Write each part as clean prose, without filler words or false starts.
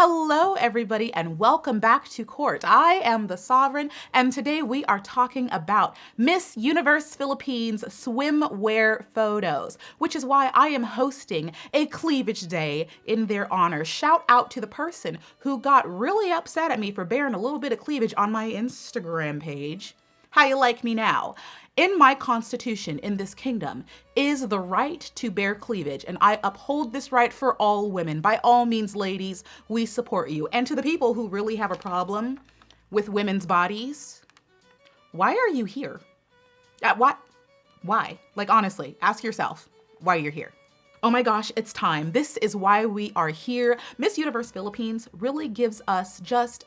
Hello, everybody, and welcome back to court. I am the Sovereign, and today we are talking about Miss Universe Philippines swimwear photos, which is why I am hosting a cleavage day in their honor. Shout out to the person who got really upset at me for bearing a little bit of cleavage on my Instagram page. How you like me now? In my constitution, in this kingdom, is the right to bear cleavage, and I uphold this right for all women. By all means, ladies, we support you. And to the people who really have a problem with women's bodies, why are you here? What? Why? Like, honestly, ask yourself why you're here. Oh my gosh, it's time. This is why we are here. Miss Universe Philippines really gives us just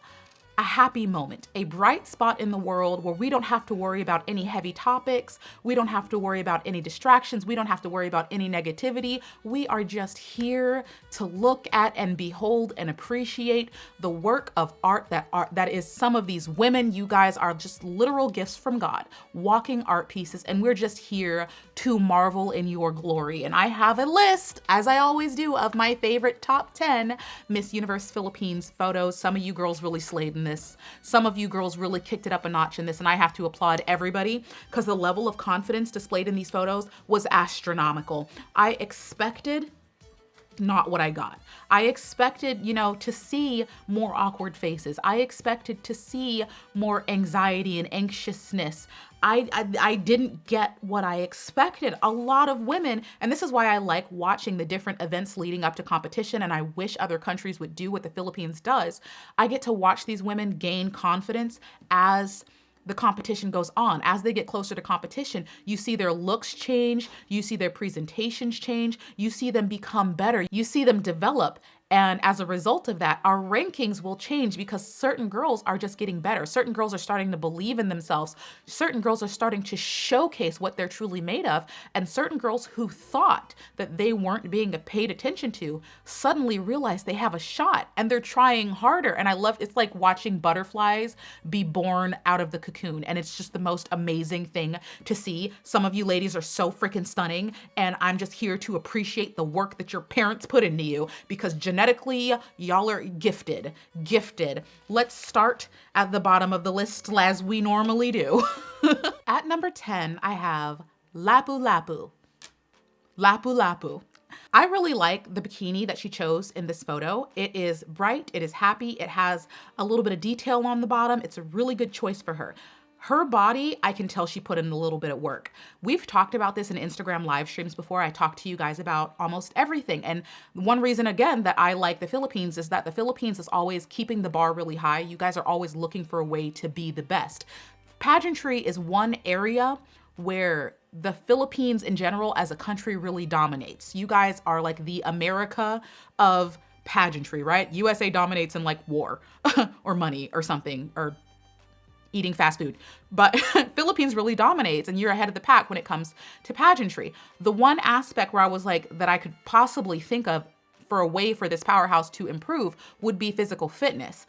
a happy moment, a bright spot in the world where we don't have to worry about any heavy topics. We don't have to worry about any distractions. We don't have to worry about any negativity. We are just here to look at and behold and appreciate the work of art that is some of these women. You guys are just literal gifts from God, walking art pieces, and we're just here to marvel in your glory. And I have a list, as I always do, of my favorite top 10 Miss Universe Philippines photos. Some of you girls really slayed in this. Some of you girls really kicked it up a notch in this, and I have to applaud everybody because the level of confidence displayed in these photos was astronomical. I expected not what I got. I expected, to see more awkward faces. I expected to see more anxiety and anxiousness. I didn't get what I expected. A lot of women, and this is why I like watching the different events leading up to competition, and I wish other countries would do what the Philippines does. I get to watch these women gain confidence as the competition goes on. As they get closer to competition, you see their looks change, you see their presentations change, you see them become better, you see them develop. And as a result of that, our rankings will change because certain girls are just getting better. Certain girls are starting to believe in themselves. Certain girls are starting to showcase what they're truly made of. And certain girls who thought that they weren't being paid attention to suddenly realize they have a shot and they're trying harder. And it's like watching butterflies be born out of the cocoon. And it's just the most amazing thing to see. Some of you ladies are so freaking stunning. And I'm just here to appreciate the work that your parents put into you because genetically, y'all are gifted. Let's start at the bottom of the list as we normally do. At number 10, I have Lapu Lapu. Lapu Lapu. I really like the bikini that she chose in this photo. It is bright, it is happy, it has a little bit of detail on the bottom. It's a really good choice for her. Her body, I can tell she put in a little bit of work. We've talked about this in Instagram live streams before. I talked to you guys about almost everything. And one reason, again, that I like the Philippines is that the Philippines is always keeping the bar really high. You guys are always looking for a way to be the best. Pageantry is one area where the Philippines in general as a country really dominates. You guys are like the America of pageantry, right? USA dominates in like war or money or something, or eating fast food. But Philippines really dominates and you're ahead of the pack when it comes to pageantry. The one aspect where I was like, that I could possibly think of for a way for this powerhouse to improve would be physical fitness.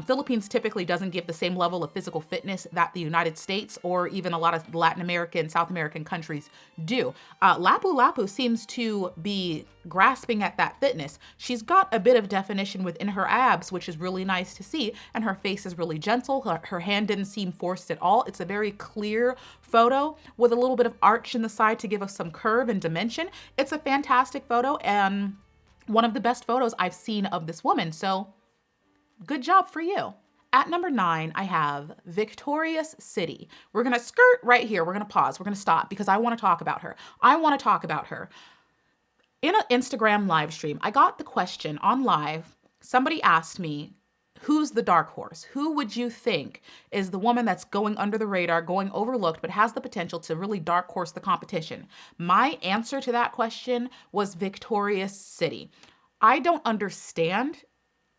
Philippines typically doesn't give the same level of physical fitness that the United States or even a lot of Latin American, South American countries do. Lapu Lapu seems to be grasping at that fitness. She's got a bit of definition within her abs, which is really nice to see, and her face is really gentle. Her hand didn't seem forced at all. It's a very clear photo with a little bit of arch in the side to give us some curve and dimension. It's a fantastic photo and one of the best photos I've seen of this woman, so good job for you. At number 9, I have Victorious City. We're gonna skirt right here. We're gonna pause. We're gonna stop because I wanna talk about her. In an Instagram live stream, I got the question on live. Somebody asked me, who's the dark horse? Who would you think is the woman that's going under the radar, going overlooked, but has the potential to really dark horse the competition? My answer to that question was Victorious City. I don't understand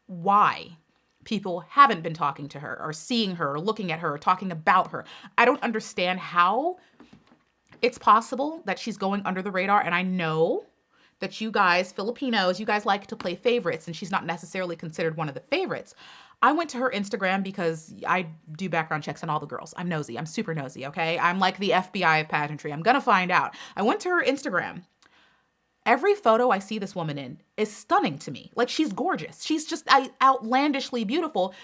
why people haven't been talking to her or seeing her or looking at her or talking about her. I don't understand how it's possible that she's going under the radar. And I know that you guys, Filipinos, you guys like to play favorites, and she's not necessarily considered one of the favorites. I went to her Instagram because I do background checks on all the girls. I'm nosy. I'm super nosy, okay? I'm like the FBI of pageantry. I'm gonna find out. I went to her Instagram. Every photo I see this woman in is stunning to me. Like, she's gorgeous. She's just outlandishly beautiful.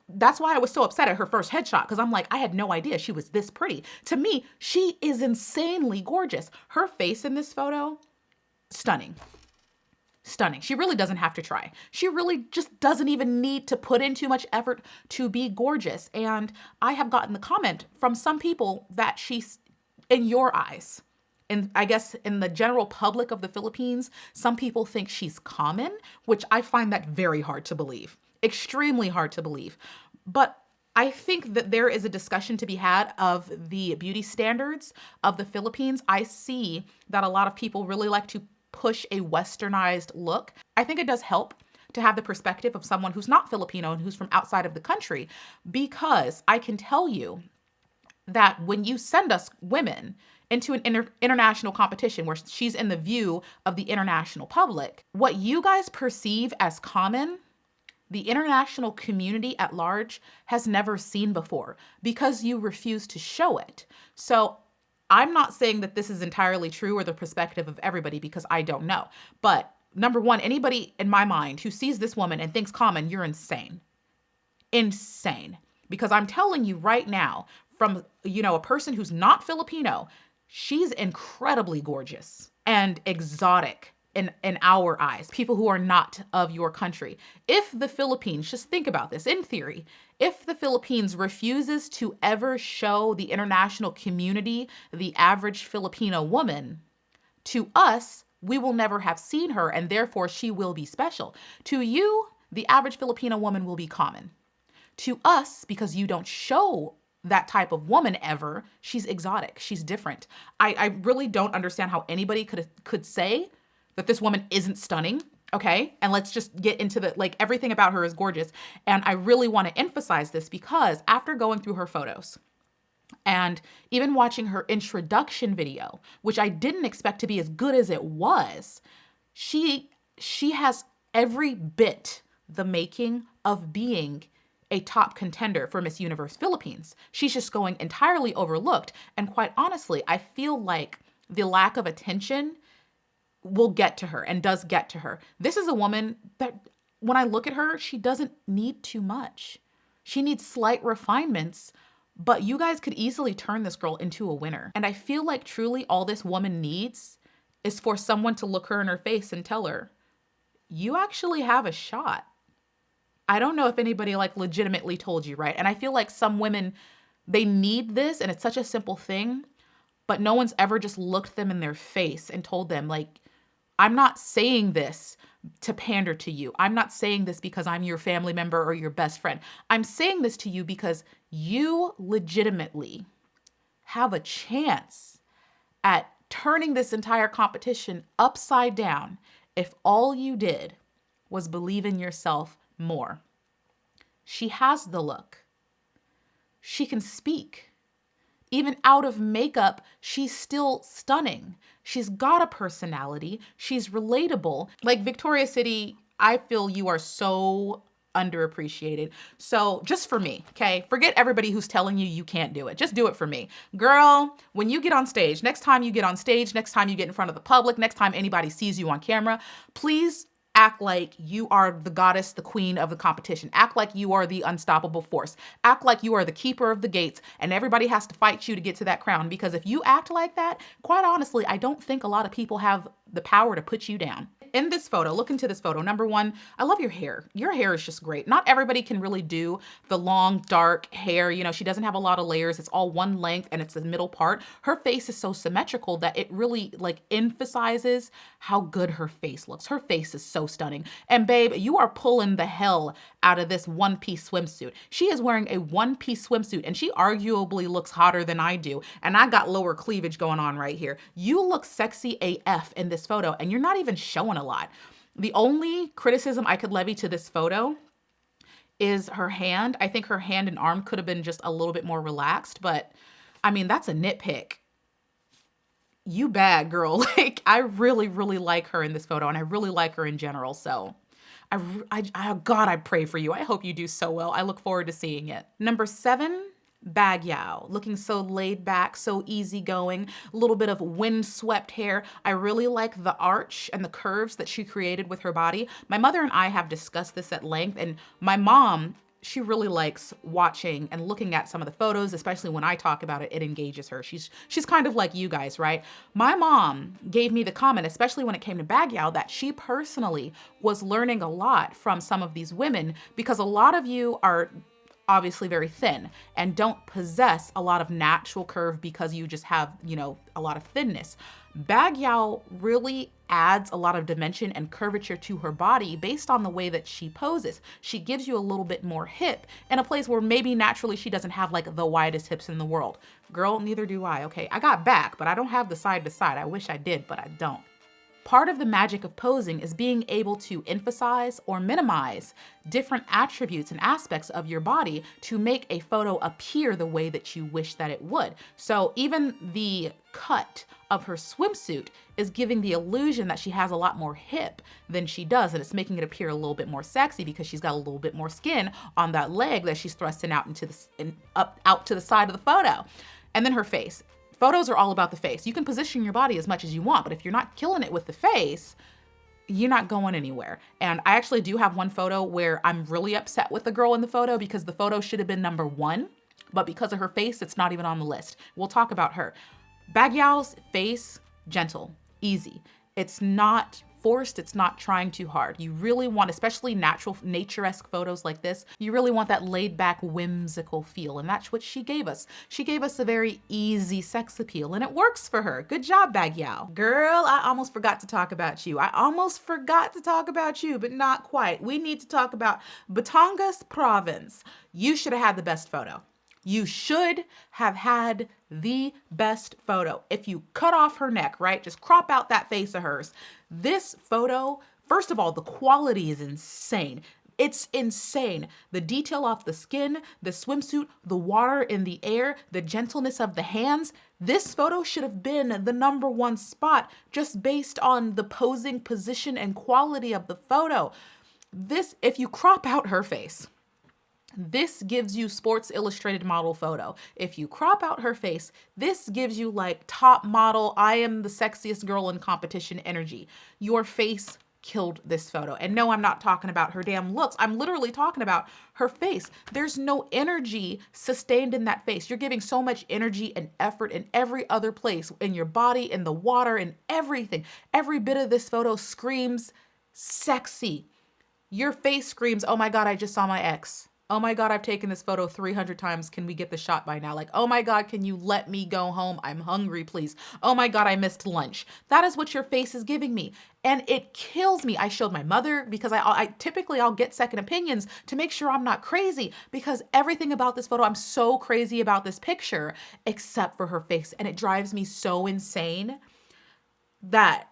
That's why I was so upset at her first headshot, because I'm like, I had no idea she was this pretty. To me, she is insanely gorgeous. Her face in this photo, stunning. Stunning. She really doesn't have to try. She really just doesn't even need to put in too much effort to be gorgeous. And I have gotten the comment from some people that she's, in your eyes, and I guess in the general public of the Philippines, some people think she's common, which I find that very hard to believe, extremely hard to believe. But I think that there is a discussion to be had of the beauty standards of the Philippines. I see that a lot of people really like to push a westernized look. I think it does help to have the perspective of someone who's not Filipino and who's from outside of the country, because I can tell you that when you send us women into an international competition where she's in the view of the international public, what you guys perceive as common, the international community at large has never seen before, because you refuse to show it. So I'm not saying that this is entirely true or the perspective of everybody, because I don't know. But number one, anybody in my mind who sees this woman and thinks common, you're insane. Insane. Because I'm telling you right now, from, a person who's not Filipino, she's incredibly gorgeous and exotic in our eyes, people who are not of your country. If the Philippines, just think about this, in theory, if the Philippines refuses to ever show the international community the average Filipino woman, to us, we will never have seen her, and therefore she will be special. To you, the average Filipino woman will be common. To us, because you don't show that type of woman ever, she's exotic, she's different. I really don't understand how anybody could say that this woman isn't stunning, okay? And let's just get into everything about her is gorgeous. And I really want to emphasize this, because after going through her photos and even watching her introduction video, which I didn't expect to be as good as it was, she has every bit the making of being a top contender for Miss Universe Philippines. She's just going entirely overlooked. And quite honestly, I feel like the lack of attention will get to her and does get to her. This is a woman that, when I look at her, she doesn't need too much. She needs slight refinements, but you guys could easily turn this girl into a winner. And I feel like truly all this woman needs is for someone to look her in her face and tell her, you actually have a shot. I don't know if anybody legitimately told you, right? And I feel like some women, they need this, and it's such a simple thing, but no one's ever just looked them in their face and told them, I'm not saying this to pander to you. I'm not saying this because I'm your family member or your best friend. I'm saying this to you because you legitimately have a chance at turning this entire competition upside down if all you did was believe in yourself more. She has the look. She can speak. Even out of makeup, she's still stunning. She's got a personality. She's relatable. Victoria's City, I feel you are so underappreciated. So just for me, okay? Forget everybody who's telling you can't do it. Just do it for me. Girl, when you get on stage, next time you get on stage, next time you get in front of the public, next time anybody sees you on camera, please act like you are the goddess, the queen of the competition. Act like you are the unstoppable force. Act like you are the keeper of the gates and everybody has to fight you to get to that crown. Because if you act like that, quite honestly, I don't think a lot of people have the power to put you down. In this photo, look into this photo. Number one, I love your hair. Your hair is just great. Not everybody can really do the long, dark hair. She doesn't have a lot of layers. It's all one length and it's the middle part. Her face is so symmetrical that it really emphasizes how good her face looks. Her face is so stunning. And babe, you are pulling the hell out of this one-piece swimsuit. She is wearing a one-piece swimsuit and she arguably looks hotter than I do. And I got lower cleavage going on right here. You look sexy AF in this photo and you're not even showing a lot. The only criticism I could levy to this photo is her hand. I think her hand and arm could have been just a little bit more relaxed, but I mean, that's a nitpick. You bad, girl. I really, really like her in this photo and I really like her in general. So God, I pray for you. I hope you do so well. I look forward to seeing it. Number 7, Baguio, looking so laid back, so easygoing, a little bit of windswept hair. I really like the arch and the curves that she created with her body. My mother and I have discussed this at length, and my mom, she really likes watching and looking at some of the photos, especially when I talk about it, it engages her. She's kind of like you guys, right? My mom gave me the comment, especially when it came to Baguio, that she personally was learning a lot from some of these women because a lot of you are obviously very thin and don't possess a lot of natural curve because you just have, a lot of thinness. Baguio really adds a lot of dimension and curvature to her body based on the way that she poses. She gives you a little bit more hip in a place where maybe naturally she doesn't have like the widest hips in the world. Girl, neither do I, okay? I got back, but I don't have the side to side. I wish I did, but I don't. Part of the magic of posing is being able to emphasize or minimize different attributes and aspects of your body to make a photo appear the way that you wish that it would. So even the cut of her swimsuit is giving the illusion that she has a lot more hip than she does, and it's making it appear a little bit more sexy because she's got a little bit more skin on that leg that she's thrusting out out to the side of the photo. And then her face. Photos are all about the face. You can position your body as much as you want, but if you're not killing it with the face, you're not going anywhere. And I actually do have one photo where I'm really upset with the girl in the photo because the photo should have been number 1, but because of her face, it's not even on the list. We'll talk about her. Baguio's face, gentle, easy. It's not forced, it's not trying too hard. You really want, especially natural, nature-esque photos like this, you really want that laid-back, whimsical feel, and that's what she gave us. She gave us a very easy sex appeal, and it works for her. Good job, Baguio. Girl, I almost forgot to talk about you. But not quite. We need to talk about Batangas Province. You should have had the best photo. You should have had the best photo. If you cut off her neck, right? Just crop out that face of hers. This photo, first of all, the quality is insane. It's insane. The detail off the skin, the swimsuit, the water in the air, the gentleness of the hands. This photo should have been the number 1 spot just based on the posing position and quality of the photo. This, if you crop out her face, this gives you Sports Illustrated model photo. If you crop out her face, this gives you like top model, I am the sexiest girl in competition energy. Your face killed this photo. And no, I'm not talking about her damn looks. I'm literally talking about her face. There's no energy sustained in that face. You're giving so much energy and effort in every other place, in your body, in the water, in everything. Every bit of this photo screams sexy. Your face screams, oh my God, I just saw my ex. Oh my God, I've taken this photo 300 times. Can we get the shot by now? Like, oh my God, can you let me go home? I'm hungry, please. Oh my God, I missed lunch. That is what your face is giving me. And it kills me. I showed my mother because I typically I'll get second opinions to make sure I'm not crazy because everything about this photo, I'm so crazy about this picture except for her face. And it drives me so insane that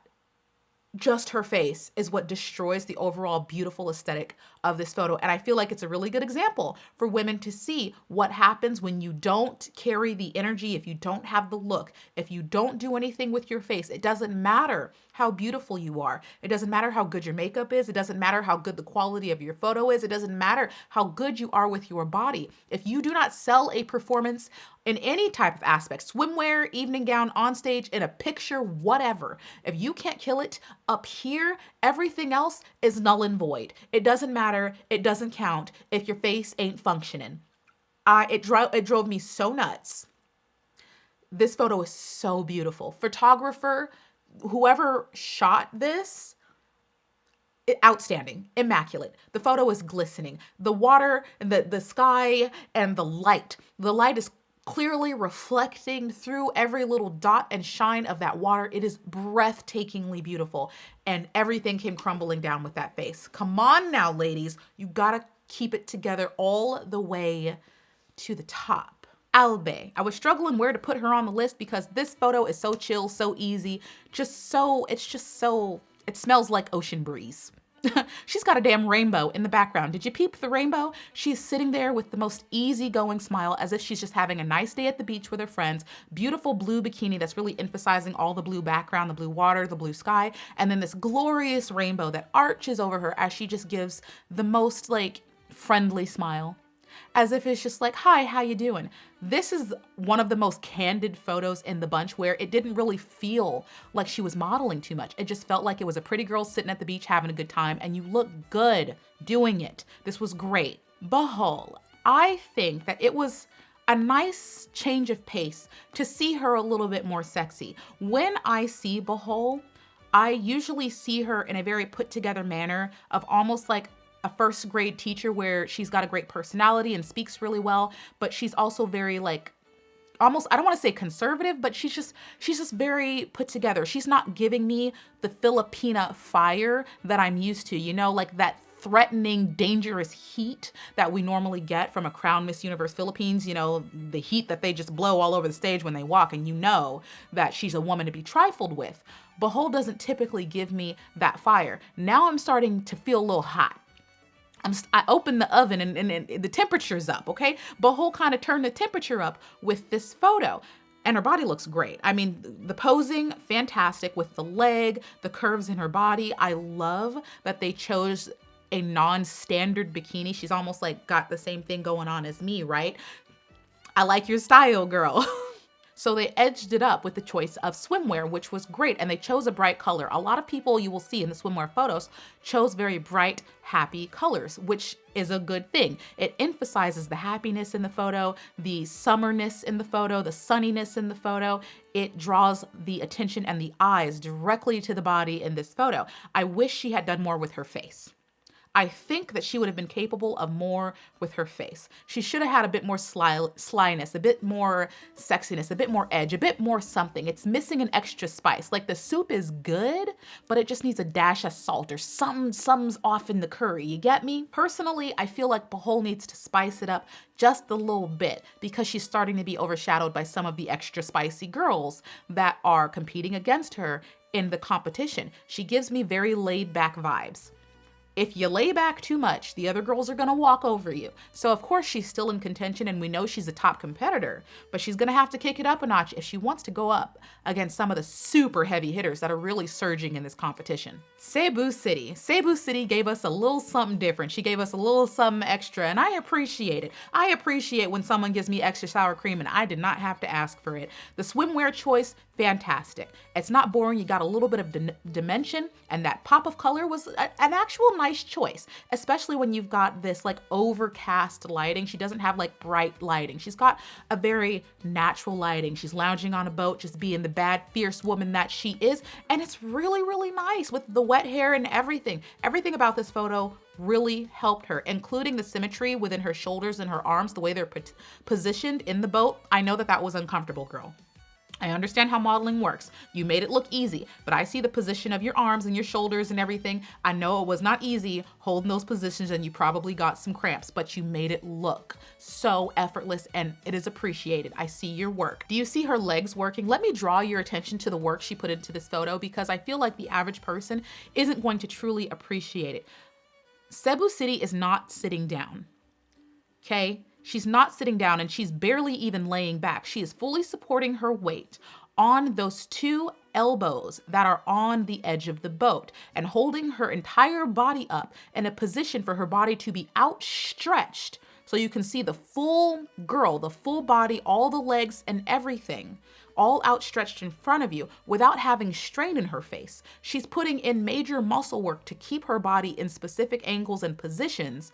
just her face is what destroys the overall beautiful aesthetic of this photo. And I feel like it's a really good example for women to see what happens when you don't carry the energy, if you don't have the look, if you don't do anything with your face. It doesn't matter how beautiful you are. It doesn't matter how good your makeup is. It doesn't matter how good the quality of your photo is. It doesn't matter how good you are with your body. If you do not sell a performance in any type of aspect, swimwear, evening gown, on stage, in a picture, whatever, if you can't kill it up here, everything else is null and void. It doesn't matter. It doesn't count if your face ain't functioning. It drove me so nuts. This photo is so beautiful. Photographer, whoever shot this, outstanding, immaculate. The photo is glistening. The water, the sky, and the light. The light is clearly reflecting through every little dot and shine of that water. It is breathtakingly beautiful. And everything came crumbling down with that face. Come on now, ladies. You gotta keep it together all the way to the top. Albe. I was struggling where to put her on the list because this photo is so chill, so easy, it smells like ocean breeze. She's got a damn rainbow in the background. Did you peep the rainbow? She's sitting there with the most easygoing smile as if she's just having a nice day at the beach with her friends. Beautiful blue bikini that's really emphasizing all the blue background, the blue water, the blue sky, and then this glorious rainbow that arches over her as she just gives the most like friendly smile. as if it's just like, hi, how you doing? This is one of the most candid photos in the bunch where it didn't really feel like she was modeling too much. It just felt like it was a pretty girl sitting at the beach having a good time, and you look good doing it. This was great. Bahul, I think that it was a nice change of pace to see her a little bit more sexy. When I see Bahul, I usually see her in a very put together manner of almost like a first grade teacher where she's got a great personality and speaks really well, but she's also very like almost, I don't want to say conservative, but she's just very put together. She's not giving me the Filipina fire that I'm used to, you know, like that threatening, dangerous heat that we normally get from a crowned Miss Universe Philippines, you know, the heat that they just blow all over the stage when they walk, and you know that she's a woman to be trifled with. Bahul doesn't typically give me that fire. Now I'm starting to feel a little hot. I opened the oven and the temperature's up, okay? Bahul kind of turned the temperature up with this photo. And her body looks great. I mean, the posing, fantastic with the leg, the curves in her body. I love that they chose a non-standard bikini. She's almost like got the same thing going on as me, right? I like your style, girl. So they edged it up with the choice of swimwear, which was great. And they chose a bright color. A lot of people you will see in the swimwear photos chose very bright, happy colors, which is a good thing. It emphasizes the happiness in the photo, the summerness in the photo, the sunniness in the photo. It draws the attention and the eyes directly to the body in this photo. I wish she had done more with her face. I think that she would have been capable of more with her face. She should have had a bit more slyness, a bit more sexiness, a bit more edge, a bit more something. It's missing an extra spice. Like the soup is good, but it just needs a dash of salt or something's off in the curry. You get me? Personally, I feel like Bahul needs to spice it up just a little bit because she's starting to be overshadowed by some of the extra spicy girls that are competing against her in the competition. She gives me very laid back vibes. If you lay back too much, the other girls are gonna walk over you. So of course she's still in contention and we know she's a top competitor, but she's gonna have to kick it up a notch if she wants to go up against some of the super heavy hitters that are really surging in this competition. Cebu City. Cebu City gave us a little something different. She gave us a little something extra and I appreciate it. I appreciate when someone gives me extra sour cream and I did not have to ask for it. The swimwear choice, fantastic. It's not boring. You got a little bit of dimension and that pop of color was an actual nice choice, especially when you've got this like overcast lighting. She doesn't have like bright lighting. She's got a very natural lighting. She's lounging on a boat, just being the bad, fierce woman that she is. And it's really, really nice with the wet hair and everything. Everything about this photo really helped her, including the symmetry within her shoulders and her arms, the way they're positioned in the boat. I know that that was uncomfortable, girl. I understand how modeling works. You made it look easy, but I see the position of your arms and your shoulders and everything. I know it was not easy holding those positions and you probably got some cramps, but you made it look so effortless and it is appreciated. I see your work. Do you see her legs working? Let me draw your attention to the work she put into this photo because I feel like the average person isn't going to truly appreciate it. Cebu City is not sitting down, okay? She's not sitting down and she's barely even laying back. She is fully supporting her weight on those two elbows that are on the edge of the boat and holding her entire body up in a position for her body to be outstretched. So you can see the full girl, the full body, all the legs and everything, all outstretched in front of you without having strain in her face. She's putting in major muscle work to keep her body in specific angles and positions,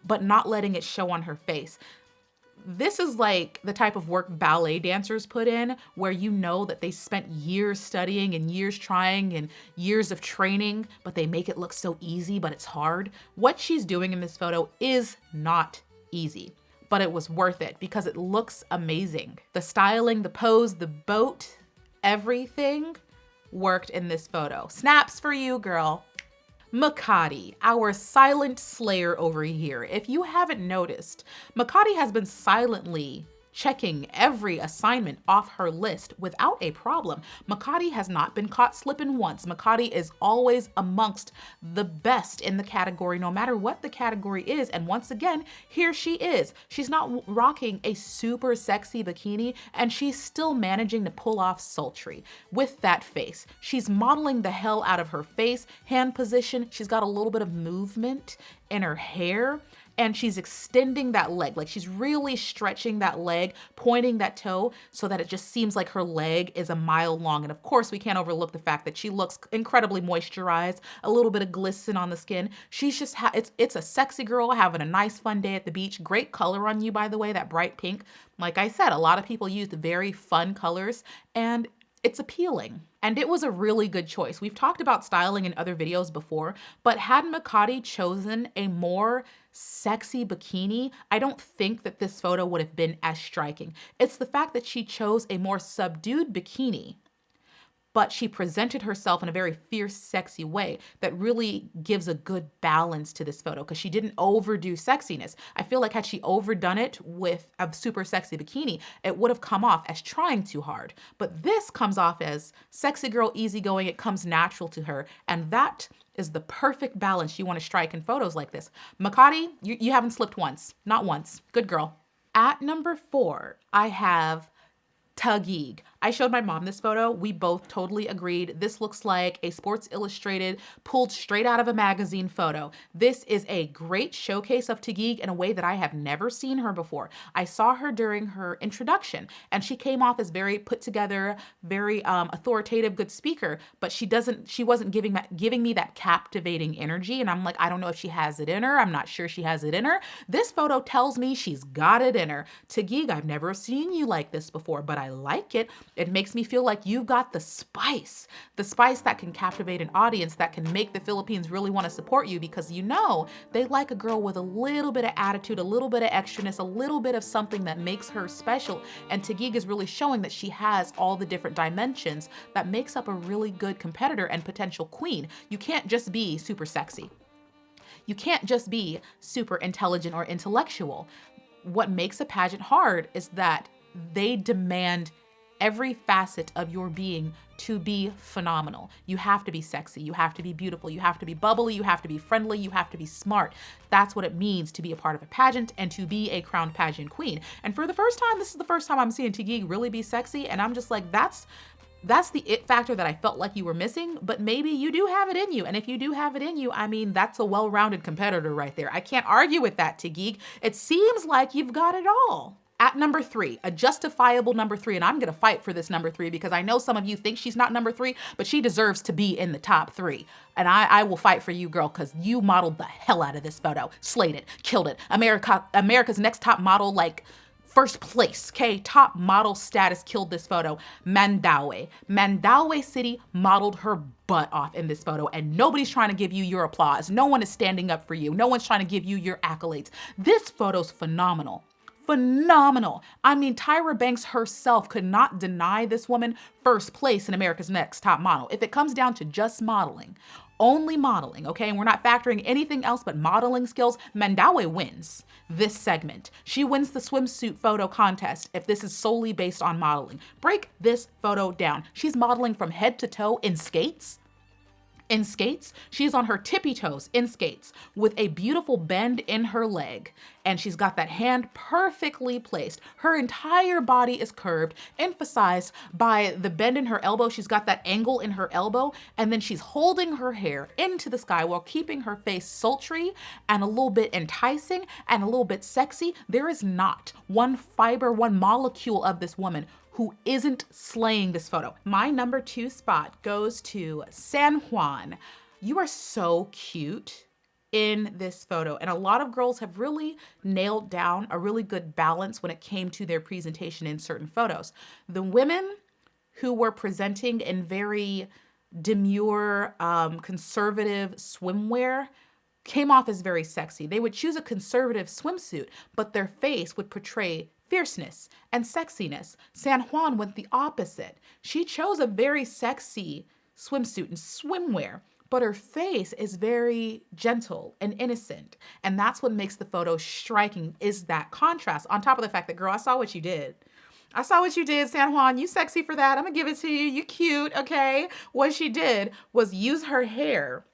but not letting it show on her face. This is like the type of work ballet dancers put in where you know that they spent years studying and years trying and years of training, but they make it look so easy, but it's hard. What she's doing in this photo is not easy, but it was worth it because it looks amazing. The styling, the pose, the boat, everything worked in this photo. Snaps for you, girl. Makati, our silent slayer over here. If you haven't noticed, Makati has been silently checking every assignment off her list without a problem. Makati has not been caught slipping once. Makati is always amongst the best in the category, no matter what the category is. And once again, here she is. She's not rocking a super sexy bikini and she's still managing to pull off sultry with that face. She's modeling the hell out of her face, hand position. She's got a little bit of movement in her hair. and she's extending that leg. Like she's really stretching that leg, pointing that toe so that it just seems like her leg is a mile long. And of course, we can't overlook the fact that she looks incredibly moisturized, a little bit of glisten on the skin. She's just, it's a sexy girl having a nice fun day at the beach. Great color on you, by the way, that bright pink. Like I said, a lot of people use very fun colors, and it's appealing. And it was a really good choice. We've talked about styling in other videos before, but had Makati chosen a more sexy bikini, I don't think that this photo would have been as striking. It's the fact that she chose a more subdued bikini, but she presented herself in a very fierce, sexy way that really gives a good balance to this photo because she didn't overdo sexiness. I feel like had she overdone it with a super sexy bikini, it would have come off as trying too hard. But this comes off as sexy girl, easygoing. It comes natural to her. And that is the perfect balance you want to strike in photos like this. Makati, you haven't slipped once. Not once. Good girl. At number 4, I have Taguig. I showed my mom this photo. We both totally agreed. This looks like a Sports Illustrated pulled straight out of a magazine photo. This is a great showcase of Taguig in a way that I have never seen her before. I saw her during her introduction and she came off as very put together, very authoritative, good speaker, but she wasn't giving me that captivating energy. And I'm like, I don't know if she has it in her. I'm not sure she has it in her. This photo tells me she's got it in her. Taguig, I've never seen you like this before, but I like it. It makes me feel like you've got the spice that can captivate an audience, that can make the Philippines really want to support you because you know they like a girl with a little bit of attitude, a little bit of extraness, a little bit of something that makes her special. And Taguig is really showing that she has all the different dimensions that makes up a really good competitor and potential queen. You can't just be super sexy. You can't just be super intelligent or intellectual. What makes a pageant hard is that they demand every facet of your being to be phenomenal. You have to be sexy, you have to be beautiful, you have to be bubbly, you have to be friendly, you have to be smart. That's what it means to be a part of a pageant and to be a crowned pageant queen. And for the first time, this is the first time I'm seeing Taguig really be sexy, and I'm just like, that's the it factor that I felt like you were missing, but maybe you do have it in you. And if you do have it in you, I mean, that's a well-rounded competitor right there. I can't argue with that, Taguig. It seems like you've got it all. At number 3, a justifiable number 3, and I'm gonna fight for this number 3 because I know some of you think she's not number 3, but she deserves to be in the top 3. And I will fight for you, girl, because you modeled the hell out of this photo. Slayed it, killed it. America's Next Top Model, like, first place, okay? Top model status, killed this photo. Mandaue City modeled her butt off in this photo, and nobody's trying to give you your applause. No one is standing up for you. No one's trying to give you your accolades. This photo's phenomenal. Phenomenal. I mean, Tyra Banks herself could not deny this woman first place in America's Next Top Model. If it comes down to just modeling, only modeling, okay, and we're not factoring anything else but modeling skills, Mandaue wins this segment. She wins the swimsuit photo contest if this is solely based on modeling. Break this photo down. She's modeling from head to toe in skates. In skates, she's on her tippy toes in skates with a beautiful bend in her leg. And she's got that hand perfectly placed. Her entire body is curved, emphasized by the bend in her elbow. She's got that angle in her elbow. And then she's holding her hair into the sky while keeping her face sultry and a little bit enticing and a little bit sexy. There is not one fiber, one molecule of this woman who isn't slaying this photo. My number 2 spot goes to San Juan. You are so cute in this photo. And a lot of girls have really nailed down a really good balance when it came to their presentation in certain photos. The women who were presenting in very demure, conservative swimwear came off as very sexy. They would choose a conservative swimsuit, but their face would portray fierceness and sexiness. San Juan went the opposite. She chose a very sexy swimsuit and swimwear, but her face is very gentle and innocent. And that's what makes the photo striking, is that contrast. On top of the fact that, girl, I saw what you did. I saw what you did, San Juan. You sexy for that. I'm gonna give it to you. You cute, okay? What she did was use her hair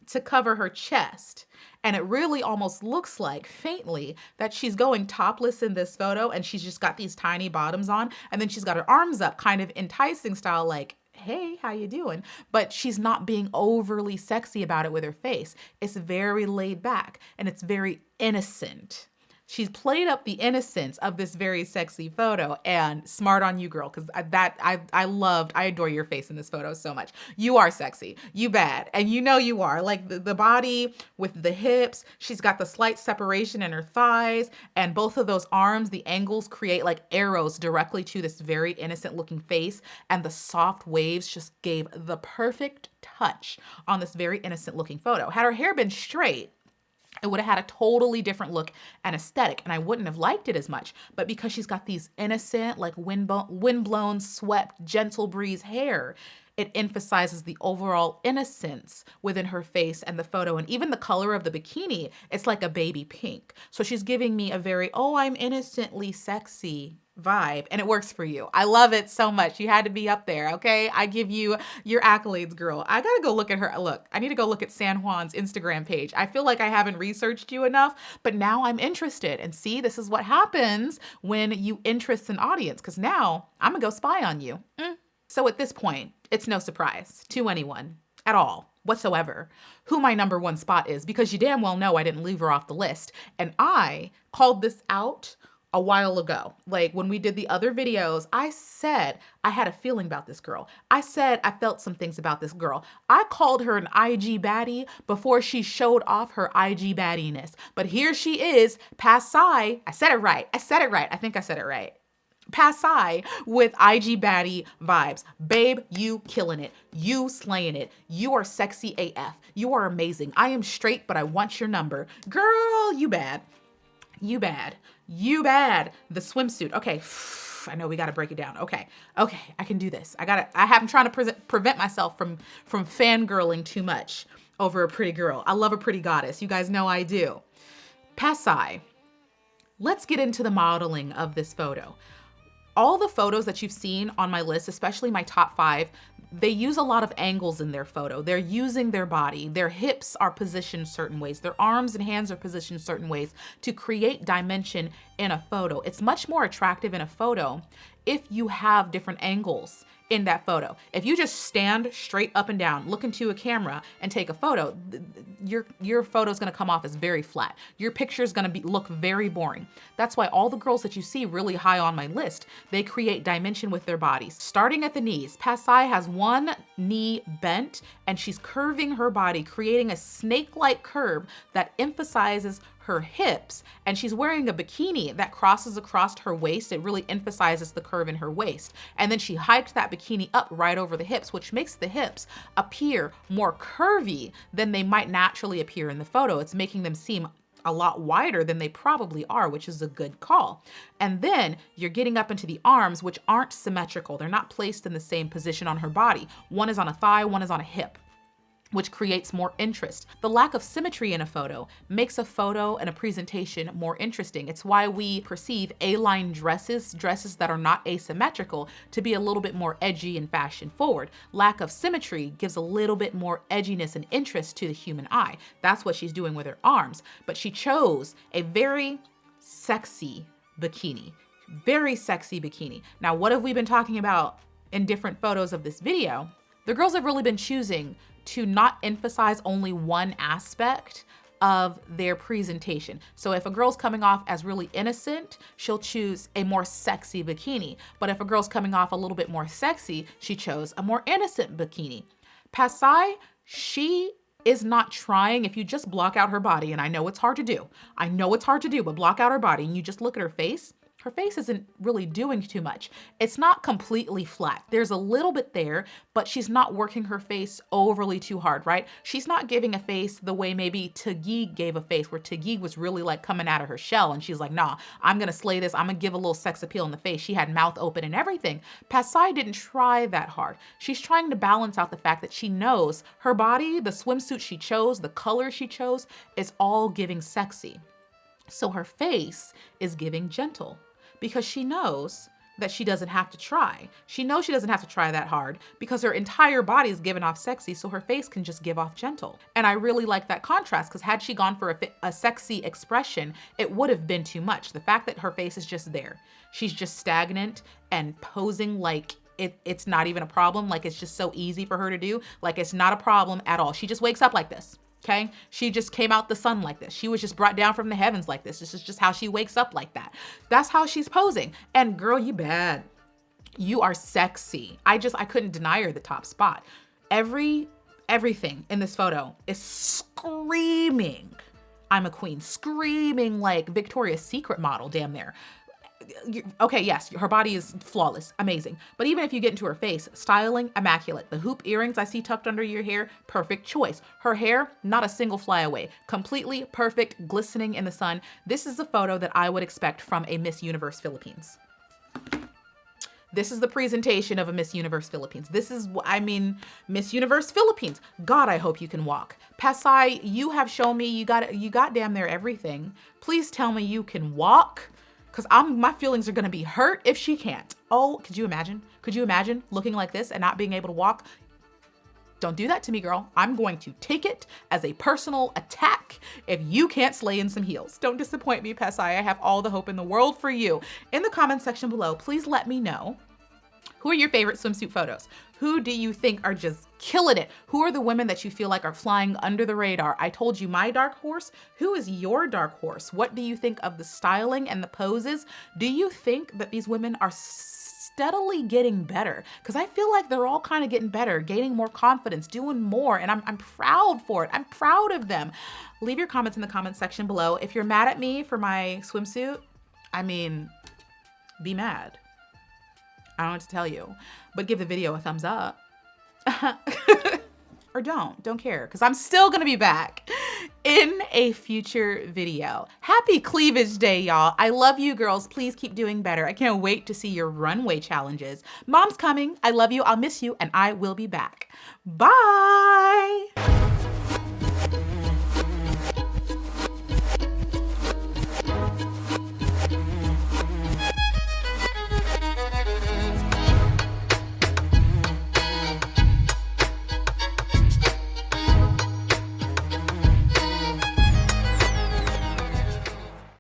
to cover her chest. And it really almost looks like, faintly, that she's going topless in this photo and she's just got these tiny bottoms on. And then she's got her arms up, kind of enticing style, like, hey, how you doing? But she's not being overly sexy about it with her face. It's very laid back and it's very innocent. She's played up the innocence of this very sexy photo, and smart on you, girl, because I adore your face in this photo so much. You are sexy, you bad, and you know you are. Like the body with the hips, she's got the slight separation in her thighs, and both of those arms, the angles create like arrows directly to this very innocent looking face, and the soft waves just gave the perfect touch on this very innocent looking photo. Had her hair been straight, it would have had a totally different look and aesthetic, and I wouldn't have liked it as much. But because she's got these innocent, like windblown, swept, gentle breeze hair, it emphasizes the overall innocence within her face and the photo. And even the color of the bikini, it's like a baby pink. So she's giving me a very, oh, I'm innocently sexy vibe, and it works for you. I love it so much. You had to be up there, okay? I give you your accolades, girl. I gotta go look at her. Look, I need to go look at San Juan's Instagram page. I feel like I haven't researched you enough, but now I'm interested. And see, this is what happens when you interest an audience, because now I'm gonna go spy on you. So at this point, it's no surprise to anyone at all whatsoever who my number one spot is, because you damn well know I didn't leave her off the list. And I called this out a while ago. Like when we did the other videos, I said I had a feeling about this girl. I said I felt some things about this girl. I called her an IG baddie before she showed off her IG baddiness. But here she is, passai. I said it right. I think I said it right. Passai with IG baddie vibes. Babe, you killing it. You slaying it. You are sexy AF. You are amazing. I am straight, but I want your number. Girl, you bad. You bad. You bad. The swimsuit. Okay. I know we got to break it down. Okay. I can do this. I'm trying to prevent myself from fangirling too much over a pretty girl. I love a pretty goddess. You guys know I do. Passai. Let's get into the modeling of this photo. All the photos that you've seen on my list, especially my top 5, they use a lot of angles in their photo. They're using their body. Their hips are positioned certain ways. Their arms and hands are positioned certain ways to create dimension in a photo. It's much more attractive in a photo if you have different angles in that photo. If you just stand straight up and down, look into a camera and take a photo, your photo is gonna come off as very flat. Your picture is gonna look very boring. That's why all the girls that you see really high on my list, they create dimension with their bodies. Starting at the knees, Passai has one knee bent and she's curving her body, creating a snake-like curve that emphasizes her hips, and she's wearing a bikini that crosses across her waist. It really emphasizes the curve in her waist. And then she hiked that bikini up right over the hips, which makes the hips appear more curvy than they might naturally appear in the photo. It's making them seem a lot wider than they probably are, which is a good call. And then you're getting up into the arms, which aren't symmetrical. They're not placed in the same position on her body. One is on a thigh, one is on a hip, which creates more interest. The lack of symmetry in a photo makes a photo and a presentation more interesting. It's why we perceive A-line dresses that are not asymmetrical, to be a little bit more edgy and fashion forward. Lack of symmetry gives a little bit more edginess and interest to the human eye. That's what she's doing with her arms. But she chose a very sexy bikini. Very sexy bikini. Now, what have we been talking about in different photos of this video? The girls have really been choosing to not emphasize only one aspect of their presentation. So if a girl's coming off as really innocent, she'll choose a more sexy bikini. But if a girl's coming off a little bit more sexy, she chose a more innocent bikini. Passai, she is not trying. If you just block out her body, and I know it's hard to do, but block out her body and you just look at her face isn't really doing too much. It's not completely flat. There's a little bit there, but she's not working her face overly too hard, right? She's not giving a face the way maybe Tagig gave a face, where Tagig was really like coming out of her shell and she's like, nah, I'm gonna slay this. I'm gonna give a little sex appeal in the face. She had mouth open and everything. Passai didn't try that hard. She's trying to balance out the fact that she knows her body, the swimsuit she chose, the color she chose, is all giving sexy. So her face is giving gentle, because she knows that she doesn't have to try. She knows she doesn't have to try that hard because her entire body is giving off sexy, so her face can just give off gentle. And I really like that contrast, because had she gone for a sexy expression, it would have been too much. The fact that her face is just there, she's just stagnant and posing like it's not even a problem. Like, it's just so easy for her to do. Like, it's not a problem at all. She just wakes up like this. Okay. She just came out the sun like this. She was just brought down from the heavens like this. This is just how she wakes up like that. That's how she's posing. And girl, you bad. You are sexy. I couldn't deny her the top spot. Everything in this photo is screaming, I'm a queen, screaming like Victoria's Secret model, damn near. Okay, yes, her body is flawless, amazing. But even if you get into her face, styling, immaculate. The hoop earrings I see tucked under your hair, perfect choice. Her hair, not a single flyaway, completely perfect, glistening in the sun. This is a photo that I would expect from a Miss Universe Philippines. This is the presentation of a Miss Universe Philippines. This is, I mean, Miss Universe Philippines. God, I hope you can walk. Pasay, you have shown me you got damn near everything. Please tell me you can walk, because my feelings are gonna be hurt if she can't. Oh, could you imagine? Could you imagine looking like this and not being able to walk? Don't do that to me, girl. I'm going to take it as a personal attack if you can't slay in some heels. Don't disappoint me, Pasay. I have all the hope in the world for you. In the comment section below, please let me know, who are your favorite swimsuit photos? Who do you think are just killing it? Who are the women that you feel like are flying under the radar? I told you my dark horse. Who is your dark horse? What do you think of the styling and the poses? Do you think that these women are steadily getting better? Because I feel like they're all kind of getting better, gaining more confidence, doing more, and I'm proud for it. I'm proud of them. Leave your comments in the comment section below. If you're mad at me for my swimsuit, I mean, be mad. I don't know what to tell you, but give the video a thumbs up. Or don't care, because I'm still gonna be back in a future video. Happy Cleavage Day, y'all. I love you girls. Please keep doing better. I can't wait to see your runway challenges. Mom's coming. I love you. I'll miss you, and I will be back. Bye.